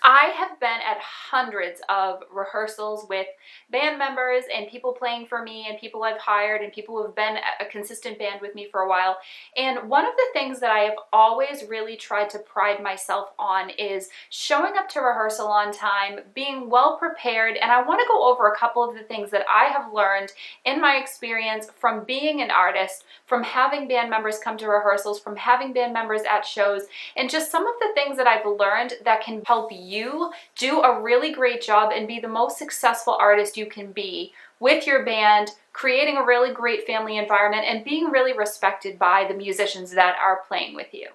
I have been at hundreds of rehearsals with band members and people playing for me and people I've hired and people who have been a consistent band with me for a while. And one of the things that I have always really tried to pride myself on is showing up to rehearsal on time, being well prepared, and I want to go over a couple of the things that I have learned in my experience from being an artist, from having band members come to rehearsals, from having band members at shows, and just some of the things that I've learned that can help you do a really great job and be the most successful artist you can be with your band, creating a really great family environment, and being really respected by the musicians that are playing with you.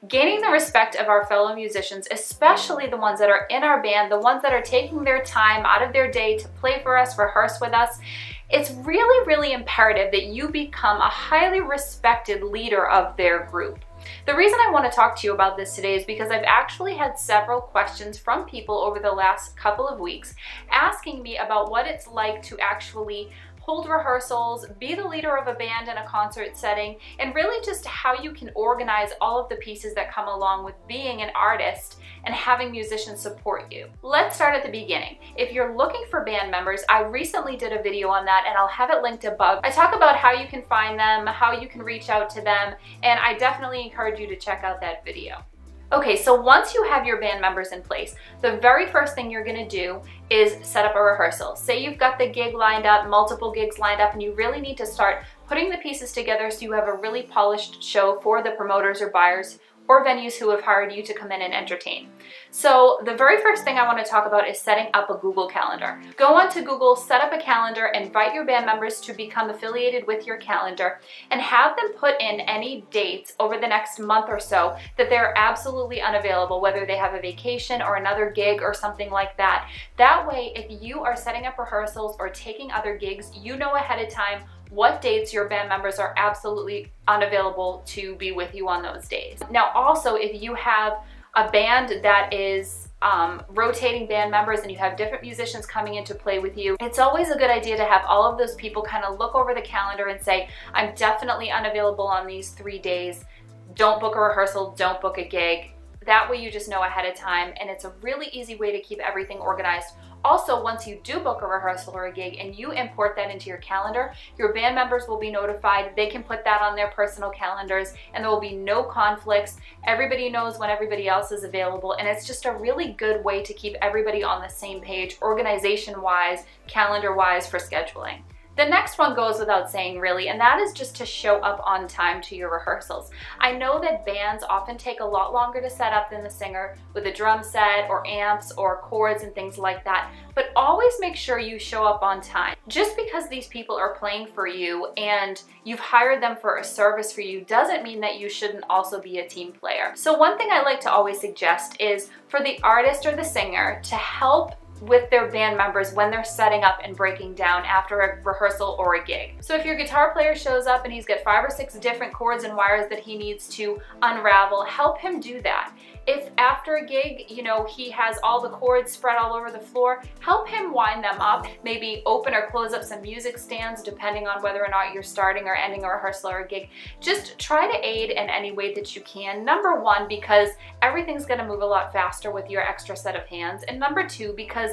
Gaining the respect of our fellow musicians, especially the ones that are in our band, the ones that are taking their time out of their day to play for us, rehearse with us, it's really, really imperative that you become a highly respected leader of their group. The reason I want to talk to you about this today is because I've actually had several questions from people over the last couple of weeks asking me about what it's like to actually hold rehearsals, be the leader of a band in a concert setting, and really just how you can organize all of the pieces that come along with being an artist and having musicians support you. Let's start at the beginning. If you're looking for band members, I recently did a video on that and I'll have it linked above. I talk about how you can find them, how you can reach out to them, and I definitely encourage you to check out that video. Okay, so once you have your band members in place, the very first thing you're gonna do is set up a rehearsal. Say you've got the gig lined up, multiple gigs lined up, and you really need to start putting the pieces together so you have a really polished show for the promoters or buyers or venues who have hired you to come in and entertain. So the very first thing I want to talk about is setting up a Google Calendar. Go onto Google, set up a calendar, invite your band members to become affiliated with your calendar, and have them put in any dates over the next month or so that they're absolutely unavailable, whether they have a vacation or another gig or something like that. That way, if you are setting up rehearsals or taking other gigs, you know ahead of time what dates your band members are absolutely unavailable to be with you on those days. Now also, if you have a band that is rotating band members and you have different musicians coming in to play with you, it's always a good idea to have all of those people kind of look over the calendar and say, I'm definitely unavailable on these 3 days. Don't book a rehearsal, don't book a gig. That way you just know ahead of time, and it's a really easy way to keep everything organized. Also, once you do book a rehearsal or a gig and you import that into your calendar, your band members will be notified. They can put that on their personal calendars and there will be no conflicts. Everybody knows when everybody else is available, and it's just a really good way to keep everybody on the same page, organization-wise, calendar-wise, for scheduling. The next one goes without saying, really, and that is just to show up on time to your rehearsals. I know that bands often take a lot longer to set up than the singer with a drum set or amps or chords and things like that, but always make sure you show up on time. Just because these people are playing for you and you've hired them for a service for you doesn't mean that you shouldn't also be a team player. So one thing I like to always suggest is for the artist or the singer to help with their band members when they're setting up and breaking down after a rehearsal or a gig. So if your guitar player shows up and he's got 5 or 6 different cords and wires that he needs to unravel, help him do that. If after a gig, you know, he has all the cords spread all over the floor, help him wind them up. Maybe open or close up some music stands depending on whether or not you're starting or ending a rehearsal or a gig. Just try to aid in any way that you can. Number one, because everything's gonna move a lot faster with your extra set of hands. And number two, because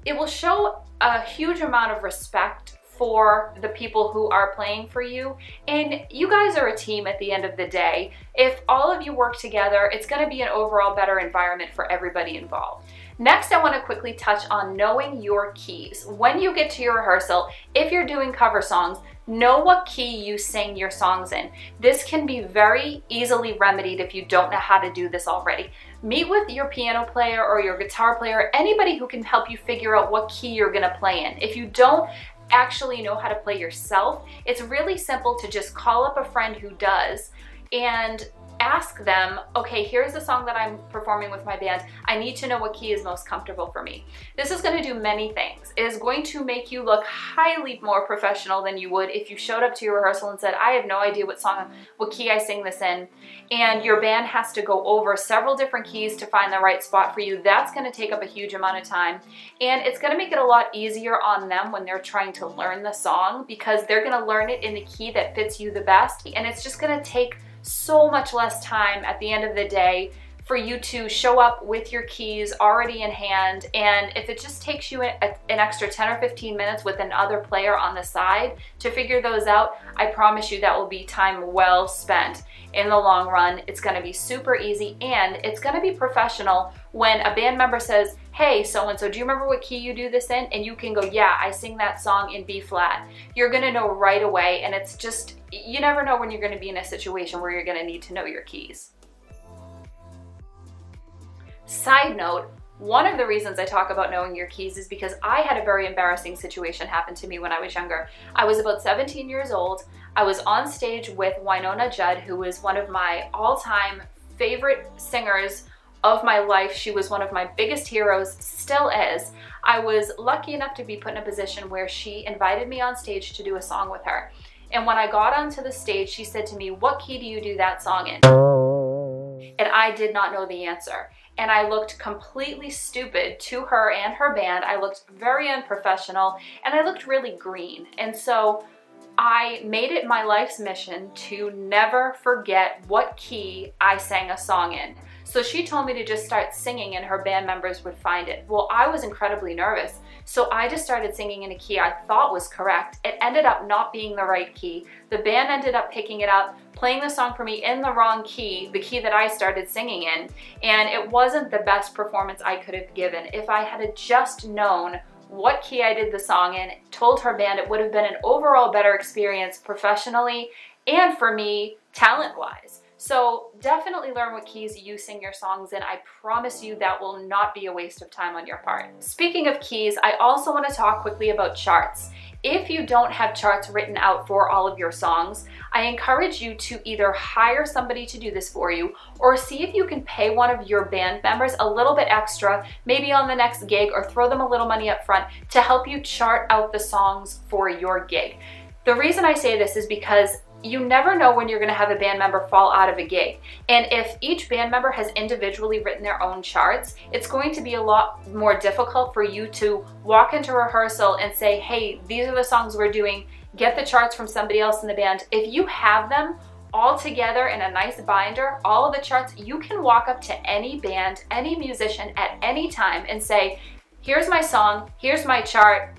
it will show a huge amount of respect for the people who are playing for you. And you guys are a team at the end of the day. If all of you work together, it's going to be an overall better environment for everybody involved. Next, I want to quickly touch on knowing your keys. When you get to your rehearsal, if you're doing cover songs, know what key you sing your songs in. This can be very easily remedied if you don't know how to do this already. Meet with your piano player or your guitar player, anybody who can help you figure out what key you're going to play in. If you don't actually know how to play yourself, it's really simple to just call up a friend who does and ask them, okay, here's the song that I'm performing with my band. I need to know what key is most comfortable for me. This is going to do many things. It is going to make you look highly more professional than you would if you showed up to your rehearsal and said, I have no idea what key I sing this in, and your band has to go over several different keys to find the right spot for you. That's going to take up a huge amount of time, and it's going to make it a lot easier on them when they're trying to learn the song, because they're going to learn it in the key that fits you the best, and it's just going to take so much less time at the end of the day for you to show up with your keys already in hand. And if it just takes you an extra 10 or 15 minutes with another player on the side to figure those out, I promise you that will be time well spent. In the long run, it's gonna be super easy, and it's gonna be professional when a band member says, hey, so-and-so, do you remember what key you do this in? And you can go, yeah, I sing that song in B flat. You're gonna know right away, and it's just, you never know when you're gonna be in a situation where you're gonna need to know your keys. Side note, one of the reasons I talk about knowing your keys is because I had a very embarrassing situation happen to me when I was younger. I was about 17 years old. I was on stage with Wynonna Judd, who is one of my all-time favorite singers of my life. She was one of my biggest heroes, still is. I was lucky enough to be put in a position where she invited me on stage to do a song with her. And when I got onto the stage, she said to me, what key do you do that song in? And I did not know the answer. And I looked completely stupid to her and her band. I looked very unprofessional, and I looked really green. And so I made it my life's mission to never forget what key I sang a song in. So she told me to just start singing and her band members would find it. Well, I was incredibly nervous. So I just started singing in a key I thought was correct. It ended up not being the right key. The band ended up picking it up, playing the song for me in the wrong key, the key that I started singing in. And it wasn't the best performance I could have given. If I had just known what key I did the song in, told her band, it would have been an overall better experience professionally and for me talent-wise. So definitely learn what keys you sing your songs in. I promise you that will not be a waste of time on your part. Speaking of keys, I also want to talk quickly about charts. If you don't have charts written out for all of your songs, I encourage you to either hire somebody to do this for you or see if you can pay one of your band members a little bit extra, maybe on the next gig, or throw them a little money up front to help you chart out the songs for your gig. The reason I say this is because you never know when you're going to have a band member fall out of a gig. And if each band member has individually written their own charts, it's going to be a lot more difficult for you to walk into rehearsal and say, hey, these are the songs we're doing, get the charts from somebody else in the band. If you have them all together in a nice binder, all of the charts, you can walk up to any band, any musician at any time and say, here's my song, here's my chart,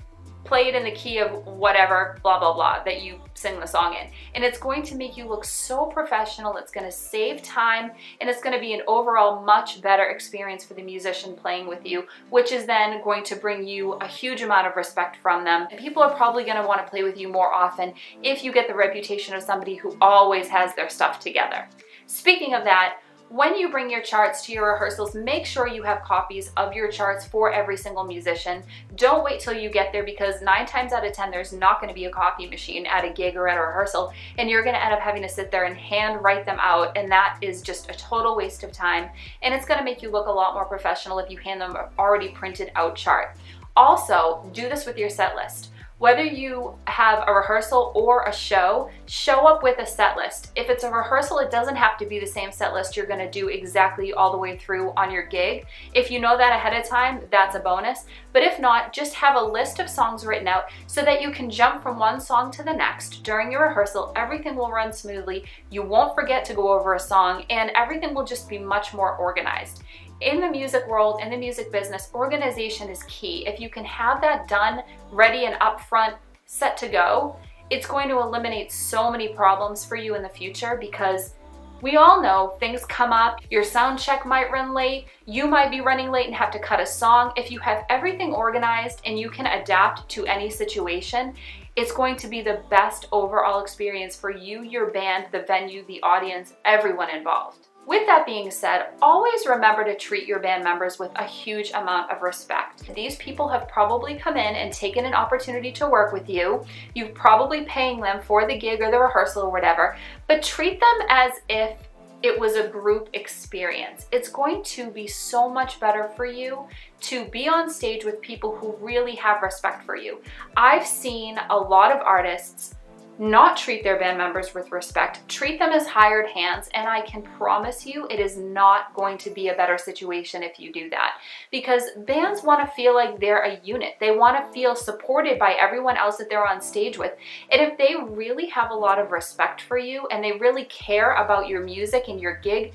play it in the key of whatever, blah, blah, blah, that you sing the song in. And it's going to make you look so professional, it's gonna save time, and it's gonna be an overall much better experience for the musician playing with you, which is then going to bring you a huge amount of respect from them. And people are probably gonna wanna play with you more often if you get the reputation of somebody who always has their stuff together. Speaking of that, when you bring your charts to your rehearsals, make sure you have copies of your charts for every single musician. Don't wait till you get there, because 9 times out of 10, there's not going to be a copy machine at a gig or at a rehearsal, and you're going to end up having to sit there and hand write them out, and that is just a total waste of time, and it's going to make you look a lot more professional if you hand them an already printed out chart. Also, do this with your set list. Whether you have a rehearsal or a show, show up with a set list. If it's a rehearsal, it doesn't have to be the same set list you're gonna do exactly all the way through on your gig. If you know that ahead of time, that's a bonus. But if not, just have a list of songs written out so that you can jump from one song to the next during your rehearsal. Everything will run smoothly. You won't forget to go over a song, and everything will just be much more organized. In the music world, in the music business, organization is key. If you can have that done, ready and upfront, set to go, it's going to eliminate so many problems for you in the future, because we all know things come up. Your sound check might run late, you might be running late and have to cut a song. If you have everything organized and you can adapt to any situation, it's going to be the best overall experience for you, your band, the venue, the audience, everyone involved. With that being said, always remember to treat your band members with a huge amount of respect. These people have probably come in and taken an opportunity to work with you. You're probably paying them for the gig or the rehearsal or whatever, but treat them as if it was a group experience. It's going to be so much better for you to be on stage with people who really have respect for you. I've seen a lot of artists not treat their band members with respect, treat them as hired hands, and I can promise you it is not going to be a better situation if you do that, because bands want to feel like they're a unit. They want to feel supported by everyone else that they're on stage with. And if they really have a lot of respect for you and they really care about your music and your gig,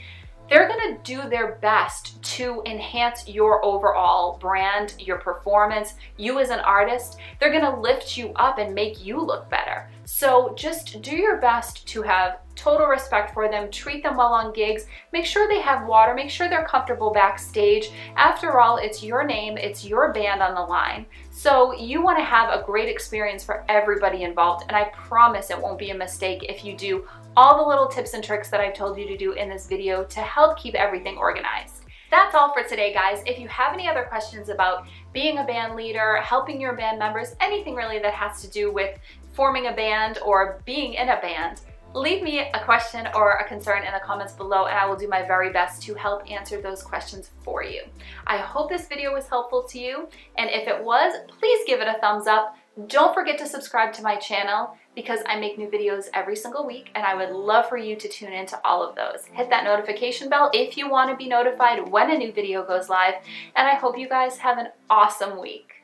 they're gonna do their best to enhance your overall brand, your performance, you as an artist. They're gonna lift you up and make you look better. So just do your best to have total respect for them, treat them well on gigs, make sure they have water, make sure they're comfortable backstage. After all, it's your name, it's your band on the line. So you wanna have a great experience for everybody involved, and I promise it won't be a mistake if you do all the little tips and tricks that I've told you to do in this video to help keep everything organized. That's all for today, guys. If you have any other questions about being a band leader, helping your band members, anything really that has to do with forming a band or being in a band, leave me a question or a concern in the comments below, and I will do my very best to help answer those questions for you. I hope this video was helpful to you, and if it was, please give it a thumbs up. Don't forget to subscribe to my channel because I make new videos every single week, and I would love for you to tune into all of those. Hit that notification bell if you want to be notified when a new video goes live, and I hope you guys have an awesome week.